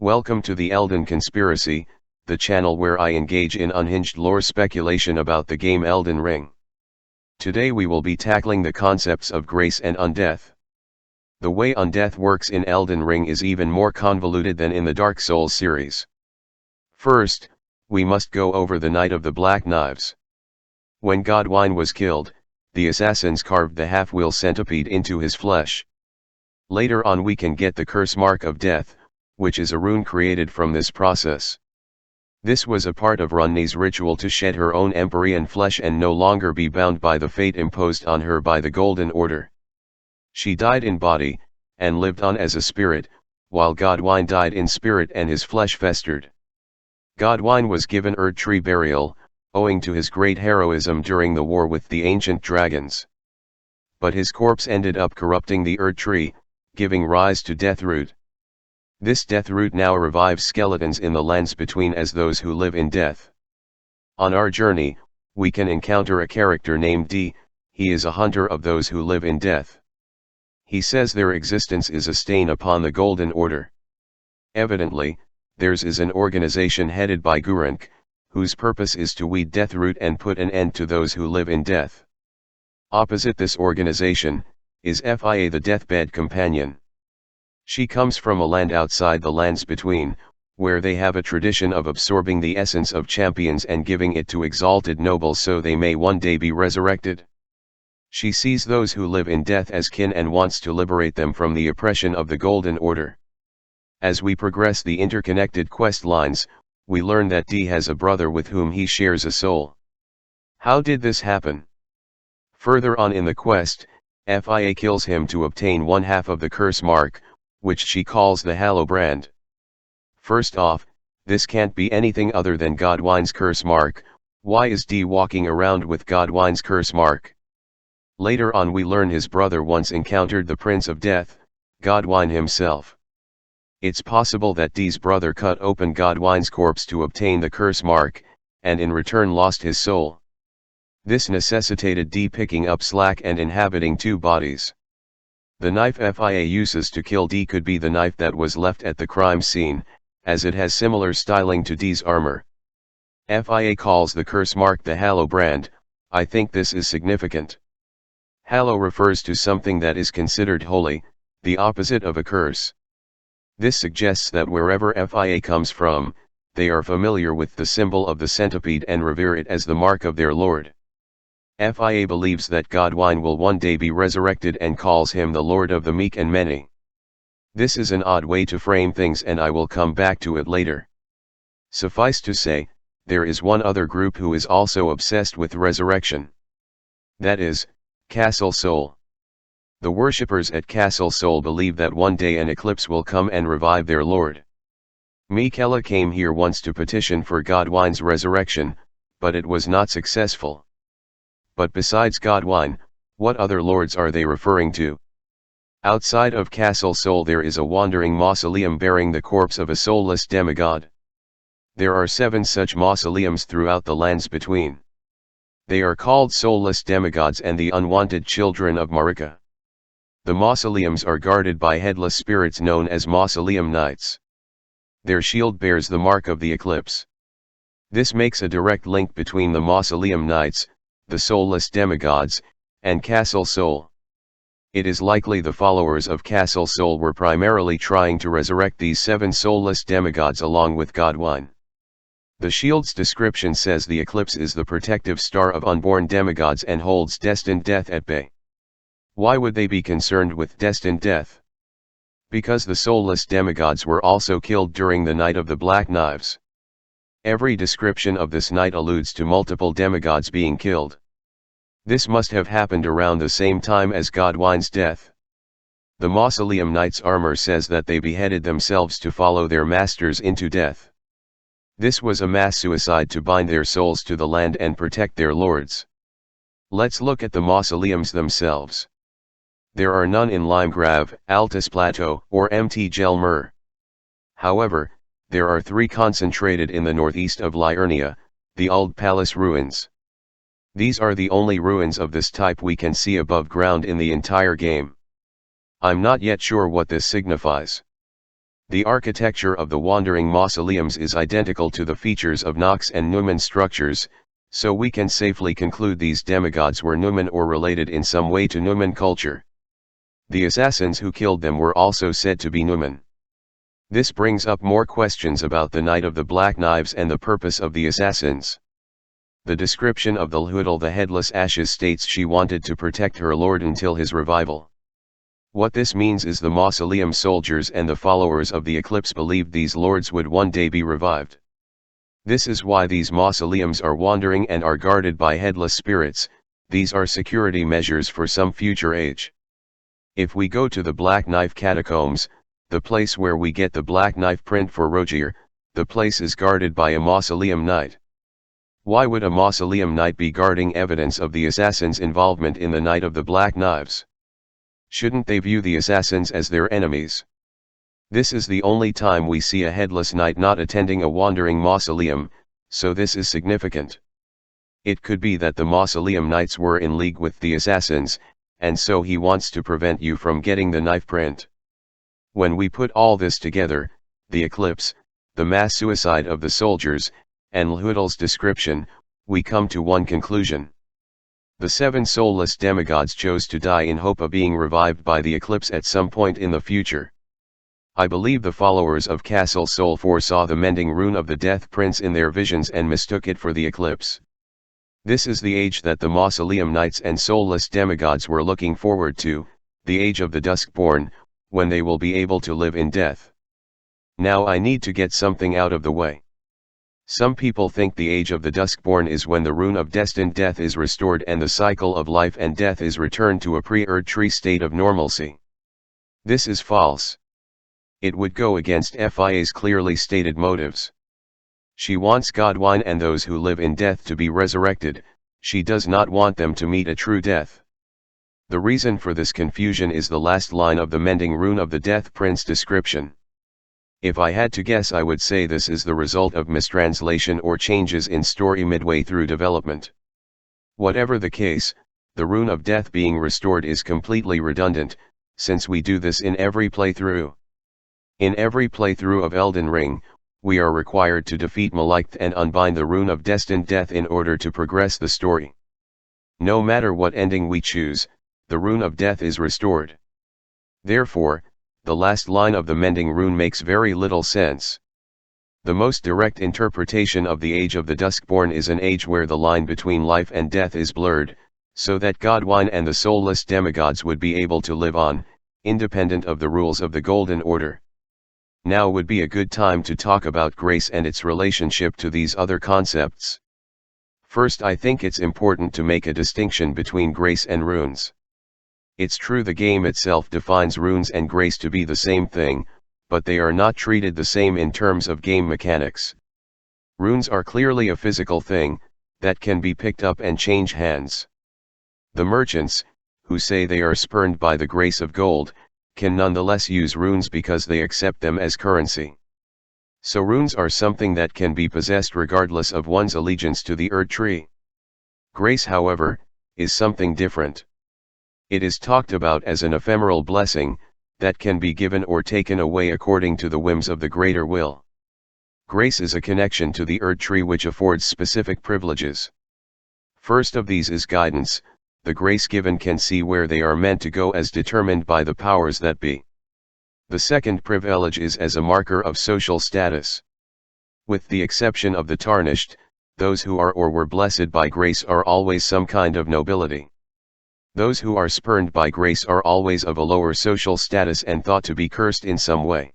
Welcome to the Elden Conspiracy, the channel where I engage in unhinged lore speculation about the game Elden Ring. Today we will be tackling the concepts of grace and undeath. The way undeath works in Elden Ring is even more convoluted than in the Dark Souls series. First, we must go over the Night of the Black Knives. When Godwyn was killed, the assassins carved the half-wheel centipede into his flesh. Later on we can get the curse mark of death, which is a rune created from this process. This was a part of Runni's ritual to shed her own Empyrean flesh and no longer be bound by the fate imposed on her by the Golden Order. She died in body, and lived on as a spirit, while Godwyn died in spirit and his flesh festered. Godwyn was given Erdtree burial, owing to his great heroism during the war with the ancient dragons. But his corpse ended up corrupting the Erdtree, giving rise to Deathroot. This Deathroot now revives skeletons in the lands between as those who live in death. On our journey, we can encounter a character named D. He is a hunter of those who live in death. He says their existence is a stain upon the Golden Order. Evidently, theirs is an organization headed by Gurunk, whose purpose is to weed Deathroot and put an end to those who live in death. Opposite this organization, is Fia the Deathbed Companion. She comes from a land outside the lands between, where they have a tradition of absorbing the essence of champions and giving it to exalted nobles so they may one day be resurrected. She sees those who live in death as kin and wants to liberate them from the oppression of the Golden Order. As we progress the interconnected quest lines, we learn that D has a brother with whom he shares a soul. How did this happen? Further on in the quest, Fia kills him to obtain one half of the curse mark, which she calls the Hallow Brand. First off, this can't be anything other than Godwyn's curse mark. Why is D walking around with Godwyn's curse mark? Later on we learn his brother once encountered the Prince of Death, Godwyn himself. It's possible that D's brother cut open Godwyn's corpse to obtain the curse mark, and in return lost his soul. This necessitated D picking up slack and inhabiting two bodies. The knife Fia uses to kill D could be the knife that was left at the crime scene, as it has similar styling to D's armor. Fia calls the curse mark the Hallow Brand. I think this is significant. Hallow refers to something that is considered holy, the opposite of a curse. This suggests that wherever Fia comes from, they are familiar with the symbol of the centipede and revere it as the mark of their lord. Fia believes that Godwyn will one day be resurrected and calls him the Lord of the Meek and Many. This is an odd way to frame things and I will come back to it later. Suffice to say, there is one other group who is also obsessed with resurrection. That is, Castle Sol. The worshippers at Castle Sol believe that one day an eclipse will come and revive their lord. Miquella came here once to petition for Godwyn's resurrection, but it was not successful. But besides Godwyn, what other lords are they referring to? Outside of Castle Sol there is a wandering mausoleum bearing the corpse of a soulless demigod. There are 7 such mausoleums throughout the lands between. They are called soulless demigods and the unwanted children of Marika. The mausoleums are guarded by headless spirits known as Mausoleum Knights. Their shield bears the mark of the eclipse. This makes a direct link between the Mausoleum Knights, the soulless demigods, and Castle Sol. It is likely the followers of Castle Sol were primarily trying to resurrect these 7 soulless demigods along with Godwyn. The shield's description says the eclipse is the protective star of unborn demigods and holds destined death at bay. Why would they be concerned with destined death? Because the soulless demigods were also killed during the Night of the Black Knives. Every description of this night alludes to multiple demigods being killed. This must have happened around the same time as Godwyn's death. The Mausoleum Knights' armor says that they beheaded themselves to follow their masters into death. This was a mass suicide to bind their souls to the land and protect their lords. Let's look at the mausoleums themselves. There are none in Limegrave, Altus Plateau, or Mt. Gelmir. However, there are 3 concentrated in the northeast of Liurnia, the Old Palace ruins. These are the only ruins of this type we can see above ground in the entire game. I'm not yet sure what this signifies. The architecture of the wandering mausoleums is identical to the features of Nox and Numen structures, so we can safely conclude these demigods were Numen or related in some way to Numen culture. The assassins who killed them were also said to be Numen. This brings up more questions about the Knight of the Black Knives and the purpose of the assassins. The description of the Lhutel the Headless Ashes states she wanted to protect her lord until his revival. What this means is the mausoleum soldiers and the followers of the Eclipse believed these lords would one day be revived. This is why these mausoleums are wandering and are guarded by headless spirits. These are security measures for some future age. If we go to the Black Knife Catacombs, the place where we get the Black Knife print for Rogier, the place is guarded by a mausoleum knight. Why would a mausoleum knight be guarding evidence of the assassins' involvement in the Knight of the Black Knives? Shouldn't they view the assassins as their enemies? This is the only time we see a headless knight not attending a wandering mausoleum, so this is significant. It could be that the mausoleum knights were in league with the assassins, and so he wants to prevent you from getting the knife print. When we put all this together, the eclipse, the mass suicide of the soldiers, and Lhutel's description, we come to one conclusion. The 7 soulless demigods chose to die in hope of being revived by the eclipse at some point in the future. I believe the followers of Castle Sol foresaw the mending rune of the Death Prince in their visions and mistook it for the eclipse. This is the age that the mausoleum knights and soulless demigods were looking forward to, the age of the Duskborn, when they will be able to live in death. Now I need to get something out of the way. Some people think the age of the Duskborn is when the rune of destined death is restored and the cycle of life and death is returned to a pre-Erdtree state of normalcy. This is false. It would go against FIA's clearly stated motives. She wants Godwine and those who live in death to be resurrected, she does not want them to meet a true death. The reason for this confusion is the last line of the mending rune of the Death Prince description. If I had to guess, I would say this is the result of mistranslation or changes in story midway through development. Whatever the case, the rune of death being restored is completely redundant, since we do this in every playthrough. In every playthrough of Elden Ring, we are required to defeat Malekith and unbind the rune of destined death in order to progress the story. No matter what ending we choose, the rune of death is restored. Therefore, the last line of the mending rune makes very little sense. The most direct interpretation of the age of the Duskborn is an age where the line between life and death is blurred, so that Godwine and the soulless demigods would be able to live on, independent of the rules of the Golden Order. Now would be a good time to talk about grace and its relationship to these other concepts. First, I think it's important to make a distinction between grace and runes. It's true the game itself defines runes and grace to be the same thing, but they are not treated the same in terms of game mechanics. Runes are clearly a physical thing, that can be picked up and change hands. The merchants, who say they are spurned by the grace of gold, can nonetheless use runes because they accept them as currency. So runes are something that can be possessed regardless of one's allegiance to the Erdtree. Grace, however, is something different. It is talked about as an ephemeral blessing, that can be given or taken away according to the whims of the greater will. Grace is a connection to the Erdtree which affords specific privileges. First of these is guidance. The grace given can see where they are meant to go as determined by the powers that be. The second privilege is as a marker of social status. With the exception of the tarnished, those who are or were blessed by grace are always some kind of nobility. Those who are spurned by grace are always of a lower social status and thought to be cursed in some way.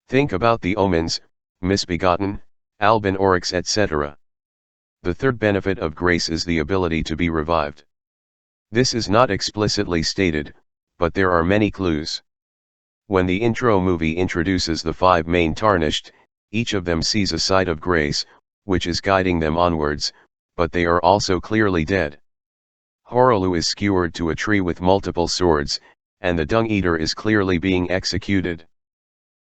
Think about the omens, misbegotten, Albin Oryx, etc. The third benefit of grace is the ability to be revived. This is not explicitly stated, but there are many clues. When the intro movie introduces the 5 main tarnished, each of them sees a side of grace, which is guiding them onwards, but they are also clearly dead. Horolu is skewered to a tree with multiple swords, and the Dung Eater is clearly being executed.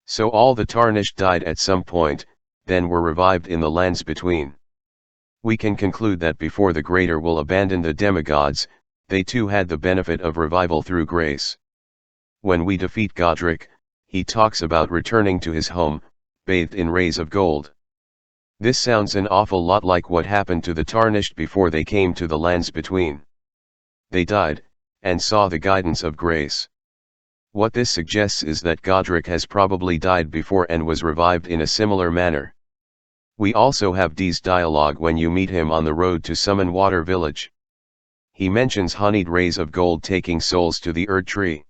So all the tarnished died at some point, then were revived in the lands between. We can conclude that before the Greater will abandon the demigods, they too had the benefit of revival through grace. When we defeat Godric, he talks about returning to his home, bathed in rays of gold. This sounds an awful lot like what happened to the Tarnished before they came to the lands between. They died, and saw the guidance of grace. What this suggests is that Godric has probably died before and was revived in a similar manner. We also have Dee's dialogue when you meet him on the road to Summon Water Village. He mentions honeyed rays of gold taking souls to the Erd Tree.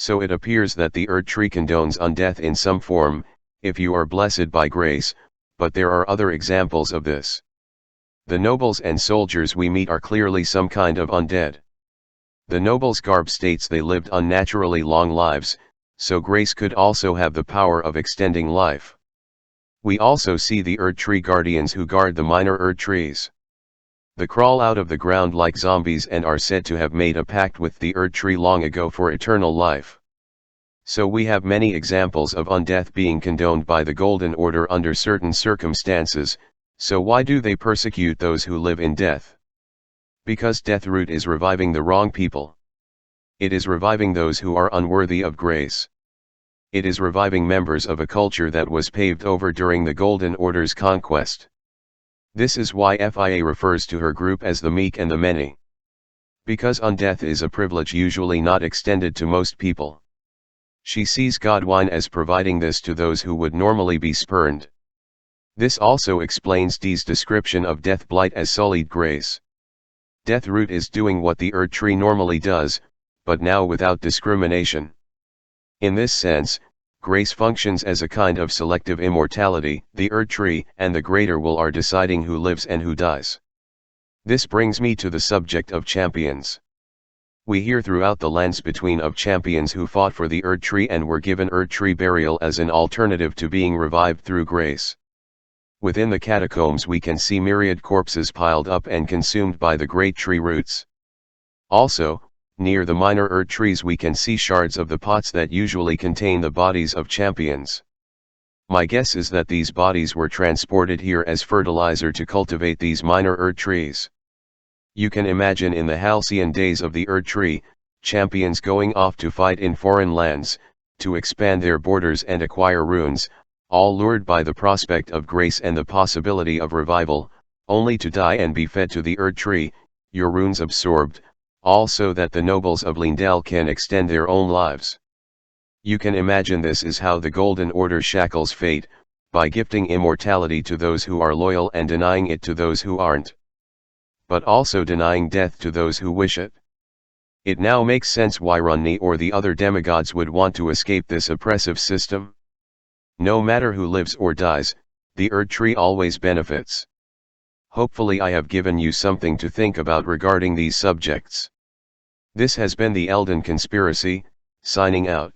So it appears that the Erd Tree condones undeath in some form, if you are blessed by grace, but there are other examples of this. The nobles and soldiers we meet are clearly some kind of undead. The nobles' garb states they lived unnaturally long lives, so grace could also have the power of extending life. We also see the Erd Tree guardians who guard the minor Erd trees. They crawl out of the ground like zombies and are said to have made a pact with the Erd Tree long ago for eternal life. So we have many examples of undeath being condoned by the Golden Order under certain circumstances. So why do they persecute those who live in death? Because Deathroot is reviving the wrong people. It is reviving those who are unworthy of grace. It is reviving members of a culture that was paved over during the Golden Order's conquest. This is why FIA refers to her group as the meek and the many. Because undeath is a privilege usually not extended to most people. She sees Godwine as providing this to those who would normally be spurned. This also explains Dee's description of Deathblight as sullied grace. Deathroot is doing what the Erd Tree normally does, but now without discrimination. In this sense, grace functions as a kind of selective immortality. The Erd Tree and the Greater Will are deciding who lives and who dies. This brings me to the subject of champions. We hear throughout the lands between of champions who fought for the Erd Tree and were given Erd Tree burial as an alternative to being revived through grace. Within the catacombs we can see myriad corpses piled up and consumed by the great tree roots. Also, near the minor Erd trees we can see shards of the pots that usually contain the bodies of champions. My guess is that these bodies were transported here as fertilizer to cultivate these minor Erd trees. You can imagine in the halcyon days of the Erd Tree, champions going off to fight in foreign lands, to expand their borders and acquire runes, all lured by the prospect of grace and the possibility of revival, only to die and be fed to the Erd Tree, your runes absorbed, all so that the nobles of Lindell can extend their own lives. You can imagine this is how the Golden Order shackles fate, by gifting immortality to those who are loyal and denying it to those who aren't. But also denying death to those who wish it. It now makes sense why Runni or the other demigods would want to escape this oppressive system. No matter who lives or dies, the Erd Tree always benefits. Hopefully I have given you something to think about regarding these subjects. This has been the Elden Conspiracy, signing out.